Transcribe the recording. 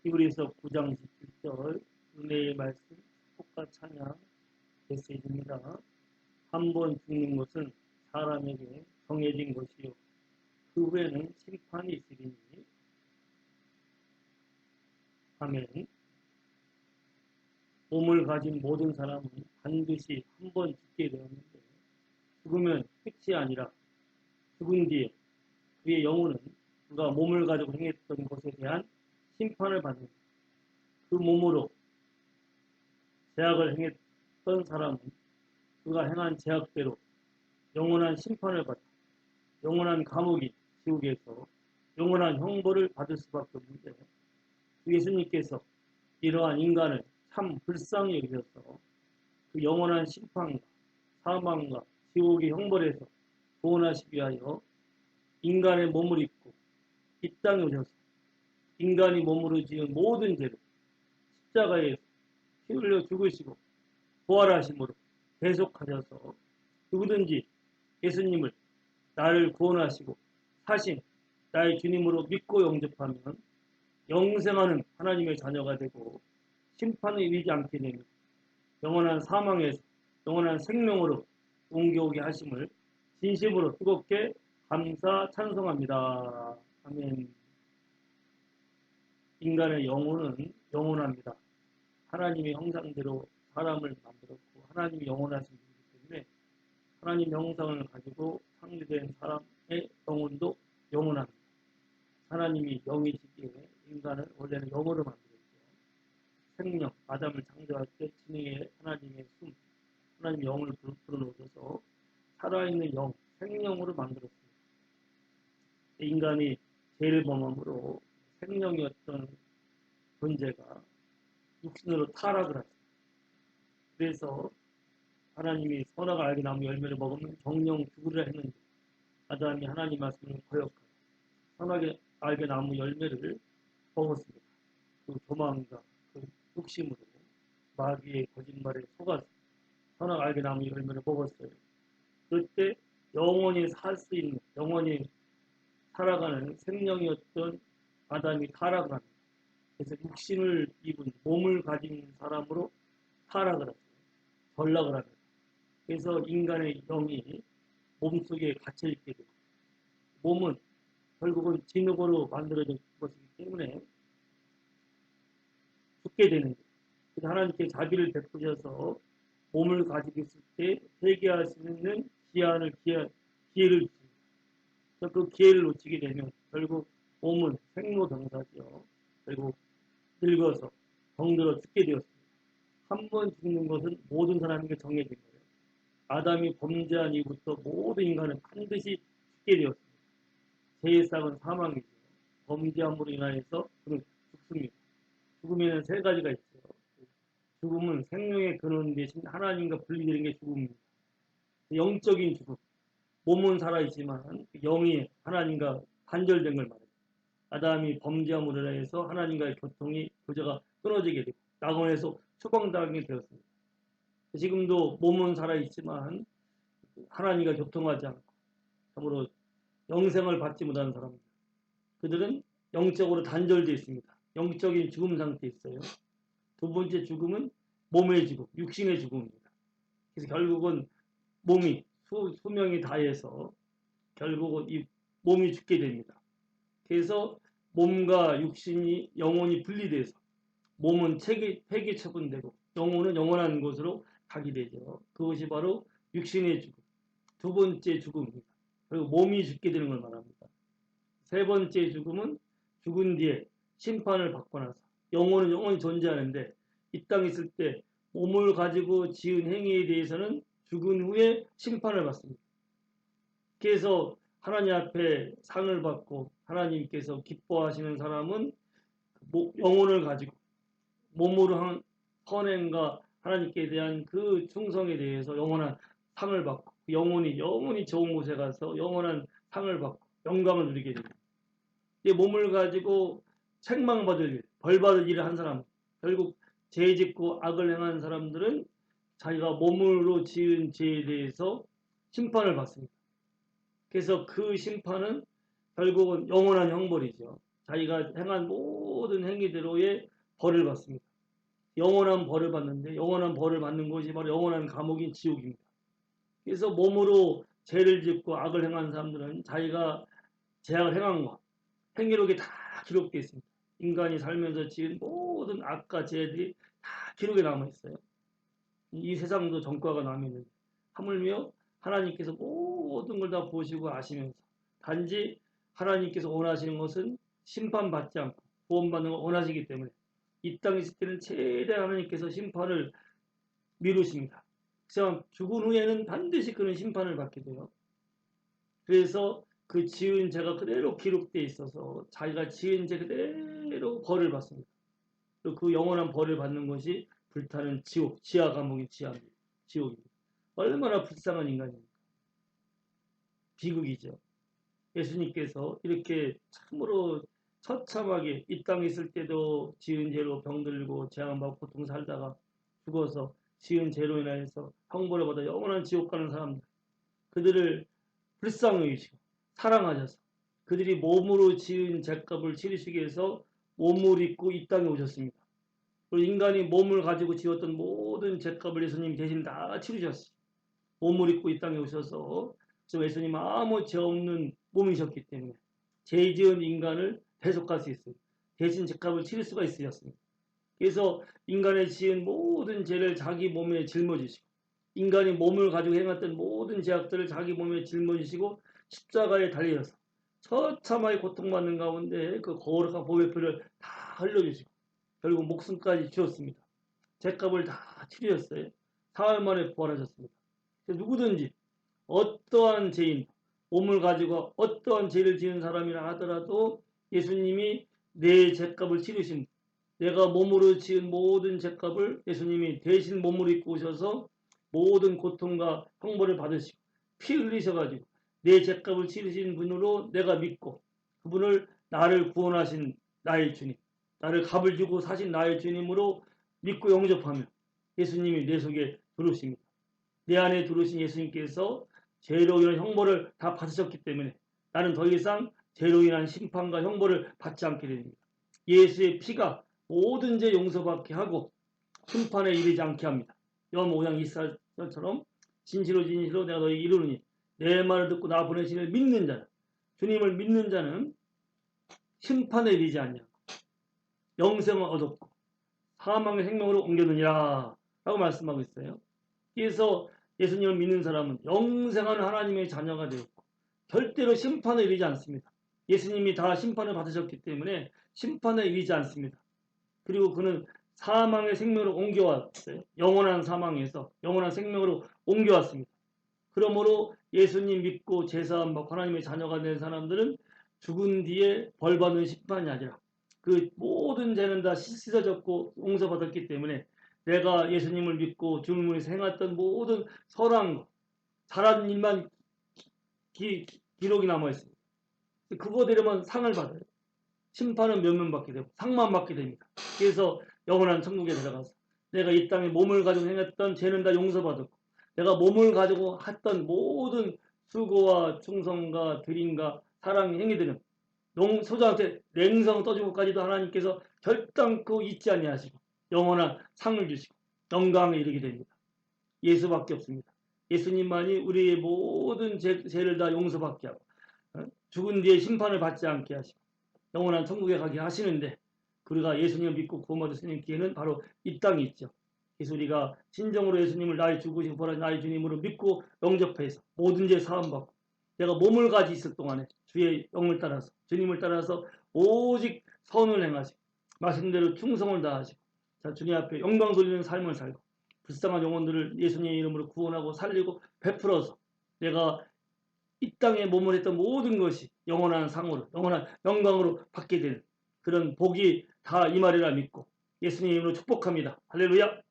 히브리서 9장 17절 은혜의 말씀 축복과 찬양 메시지입니다. 한 번 죽는 것은 사람에게 정해진 것이요 그 후에는 심판이 있으리니. 아멘. 몸을 가진 모든 사람은 반드시 한 번 죽게 되었는데 죽으면 끝이 아니라 죽은 뒤에 그의 영혼은 그가 몸을 가지고 행했던 것에 대한 심판을 받는 그 몸으로 죄악을 행했던 사람은 그가 행한 죄악대로 영원한 심판을 받아 영원한 감옥이 지옥에서 영원한 형벌을 받을 수밖에 없는데 예수님께서 이러한 인간을 참 불쌍히 여기셔서 그 영원한 심판과 사망과 지옥의 형벌에서 구원하시기 위하여 인간의 몸을 입고 이 땅에 오셔서 인간이 몸으로 지은 모든 죄를 십자가에서 피 흘려 죽으시고 부활하심으로 계속하셔서 누구든지 예수님을 나를 구원하시고 사신 나의 주님으로 믿고 영접하면 영생하는 하나님의 자녀가 되고 심판을 이르지 않게 되며 영원한 사망에서 영원한 생명으로 옮겨오게 하심을 진심으로 뜨겁게 감사 찬송합니다. 아멘. 인간의 영혼은 영원합니다. 하나님의 형상대로 사람을 만들었고 하나님이 영원하신 분이기 때문에 하나님 형상을 가지고 창조된 사람의 영혼도 영원합니다. 하나님이 영이시기에 인간을 원래는 영으로 만들었죠. 생명, 아담을 창조할 때 진리의 하나님의 숨, 하나님 영을 불어넣으셔서 살아있는 영, 생명으로 만들었습니다. 인간이 죄를 범함으로 생명이었던 존재가 육신으로 타락을 하죠. 그래서 하나님이 선악을 알게 나무 열매를 먹으면 정령 죽으리라 했는데 아담이 하나님 말씀을 거역하여 선악을 알게 나무 열매를 먹었습니다. 그 교만과 그 욕심으로 마귀의 거짓말에 속아서 선악 알게 나무 열매를 먹었어요. 그때 영원히 살 수 있는 영원히 살아가는 생명이었던 아담이 타락을 합니다. 그래서 육신을 입은 몸을 가진 사람으로 타락을 하죠. 전락을 합니다. 그래서 인간의 영이 몸속에 갇혀있게 되고 몸은 결국은 진흙으로 만들어진 것이기 때문에 죽게 되는 거예요. 그래서 하나님께 자비를 베푸셔서 몸을 가지고 있을 때 회개할 수 있는 기회를 주십니다. 그 기회를 놓치게 되면 결국 몸은 생로병사죠. 결국 늙어서 병들어 죽게 되었습니다. 한 번 죽는 것은 모든 사람에게 정해진 거예요. 아담이 범죄한 이후부터 모든 인간은 반드시 죽게 되었습니다. 죄의 싹은 사망이죠. 범죄함으로 인하여서 그는 죽습니다. 죽음에는 세 가지가 있어요. 죽음은 생명의 근원 대신 하나님과 분리되는 게 죽음입니다. 영적인 죽음. 몸은 살아있지만 영이 하나님과 단절된 걸 말해요. 아담이 범죄함으로 인해서 하나님과의 교제가 끊어지게 되고 낙원에서 추방당하게 되었습니다. 지금도 몸은 살아있지만 하나님과 교통하지 않고 참으로 영생을 받지 못하는 사람들, 그들은 영적으로 단절되어 있습니다. 영적인 죽음 상태에 있어요. 두 번째 죽음은 몸의 죽음, 육신의 죽음입니다. 그래서 결국은 몸이 수명이 다해서 결국은 이 몸이 죽게 됩니다. 그래서 몸과 육신이 영혼이 분리돼서 몸은 폐기 처분되고 영혼은 영원한 곳으로 가게 되죠. 그것이 바로 육신의 죽음, 두 번째 죽음입니다. 그리고 몸이 죽게 되는 걸 말합니다. 세 번째 죽음은 죽은 뒤에 심판을 받고 나서 영혼은 영원히 존재하는데 이 땅에 있을 때 몸을 가지고 지은 행위에 대해서는 죽은 후에 심판을 받습니다. 그래서 하나님 앞에 상을 받고 하나님께서 기뻐하시는 사람은 영혼을 가지고 몸으로 한 선행과 하나님께 대한 그 충성에 대해서 영원한 상을 받고 영원히 좋은 곳에 가서 영원한 상을 받고 영광을 누리게 됩니다. 이 몸을 가지고 책망받을 일, 벌받을 일을 한 사람, 결국 죄 짓고 악을 행한 사람들은 자기가 몸으로 지은 죄에 대해서 심판을 받습니다. 그래서 그 심판은 결국은 영원한 형벌이죠. 자기가 행한 모든 행위대로의 벌을 받습니다. 영원한 벌을 받는데 영원한 벌을 받는 것이 바로 영원한 감옥인 지옥입니다. 그래서 몸으로 죄를 짓고 악을 행한 사람들은 자기가 죄악을 행한 것, 행위록에 다 기록되어 있습니다. 인간이 살면서 지은 모든 악과 죄들이 다 기록에 남아 있어요. 이 세상도 전과가 남있는데 하물며 하나님께서 모든 걸 다 보시고 아시면서 단지 하나님께서 원하시는 것은 심판받지 않고 구원받는 걸 원하시기 때문에 이 땅에 있을 때는 최대한 하나님께서 심판을 미루십니다. 그래서 죽은 후에는 반드시 그는 심판을 받게 돼요. 그래서 그 지은 죄가 그대로 기록되어 있어서 자기가 지은 죄 그대로 벌을 받습니다. 또 그 영원한 벌을 받는 것이 불타는 지옥, 지하 감옥인 지옥입니다. 얼마나 불쌍한 인간입니까? 비극이죠. 예수님께서 이렇게 참으로 처참하게 이 땅에 있을 때도 지은 죄로 병들고 재앙받고 고통 살다가 죽어서 지은 죄로 인하여서 형벌을 받아 영원한 지옥 가는 사람들, 그들을 불쌍히 여기시고 사랑하셔서 그들이 몸으로 지은 죄값을 치르시기 위해서 몸을 입고 이 땅에 오셨습니다. 그리고 인간이 몸을 가지고 지었던 모든 죄값을 예수님이 대신 다 치르셨어요. 몸을 입고 이 땅에 오셔서 그래서 예수님은 아무 죄 없는 몸이셨기 때문에 죄 지은 인간을 대속할 수 있어요. 대신 죄값을 치를 수가 있으셨습니다. 그래서 인간의 지은 모든 죄를 자기 몸에 짊어지시고 인간이 몸을 가지고 행했던 모든 죄악들을 자기 몸에 짊어지시고 십자가에 달리셔서 처참하게 고통받는 가운데 그 거룩한 보혈 피를 다 흘려주시고 결국 목숨까지 주었습니다. 죄값을 다 치르셨어요. 사흘 만에 부활하셨습니다. 누구든지 어떠한 죄인, 몸을 가지고 어떠한 죄를 지은 사람이라 하더라도 예수님이 내 죄값을 치르신, 내가 몸으로 지은 모든 죄값을 예수님이 대신 몸을 입고 오셔서 모든 고통과 형벌을 받으시고 피 흘리셔가지고 내 죄값을 치르신 분으로 내가 믿고 그분을 나를 구원하신 나의 주님, 나를 값을 주고 사신 나의 주님으로 믿고 영접하면 예수님이 내 속에 들어오십니다. 내 안에 들어오신 예수님께서 죄로 인한 형벌을 다 받으셨기 때문에 나는 더 이상 죄로 인한 심판과 형벌을 받지 않게 됩니다. 예수의 피가 모든 죄 용서받게 하고 심판에 이르지 않게 합니다. 요한 5장 24절처럼 진실로 진실로 내가 너에게 이르노니 내 말을 듣고 나 보내시는 믿는 자는 주님을 믿는 자는 심판에 이르지 않냐 영생을 얻었고 사망의 생명으로 옮겨느니라 라고 말씀하고 있어요. 그래서 예수님을 믿는 사람은 영생한 하나님의 자녀가 되었고 절대로 심판에 이르지 않습니다. 예수님이 다 심판을 받으셨기 때문에 심판에 이르지 않습니다. 그리고 그는 사망의 생명으로 옮겨왔어요. 영원한 사망에서 영원한 생명으로 옮겨왔습니다. 그러므로 예수님 믿고 제사함 받고 하나님의 자녀가 된 사람들은 죽은 뒤에 벌받는 심판이 아니라 그 모든 죄는 다 씻어졌고 용서받았기 때문에 내가 예수님을 믿고 주님을 위해서 행했던 모든 선한 것, 잘한 일만 기록이 남아있습니다. 그거 되려면 상을 받아요. 심판은 면면 받게 되고 상만 받게 됩니다. 그래서 영원한 천국에 들어가서 내가 이 땅에 몸을 가지고 행했던 죄는 다 용서받았고 내가 몸을 가지고 했던 모든 수고와 충성과 드림과 사랑 행위들은 소자한테 냉성 떠준 것까지도 하나님께서 결단코 잊지 아니하시고 영원한 상을 주시고 영광에 이르게 됩니다. 예수밖에 없습니다. 예수님만이 우리의 모든 죄를 다 용서받게 하고 죽은 뒤에 심판을 받지 않게 하시고 영원한 천국에 가게 하시는데 우리가 예수님을 믿고 구원받을 수 있는 기회는 바로 이 땅에 있죠. 그래서 우리가 진정으로 예수님을 나의 죽으시고 부활하신 나의 주님으로 믿고 영접해서 모든 죄 사함받고 내가 몸을 가지고 있을 동안에 주의 영을 따라서 주님을 따라서 오직 선을 행하시고 말씀대로 충성을 다하시고 자, 주님 앞에 영광 돌리는 삶을 살고 불쌍한 영혼들을 예수님의 이름으로 구원하고 살리고 베풀어서 내가 이 땅에 몸을 했던 모든 것이 영원한 상으로 영원한 영광으로 받게 되는 그런 복이 다 이 말이라 믿고 예수님 이름으로 축복합니다. 할렐루야.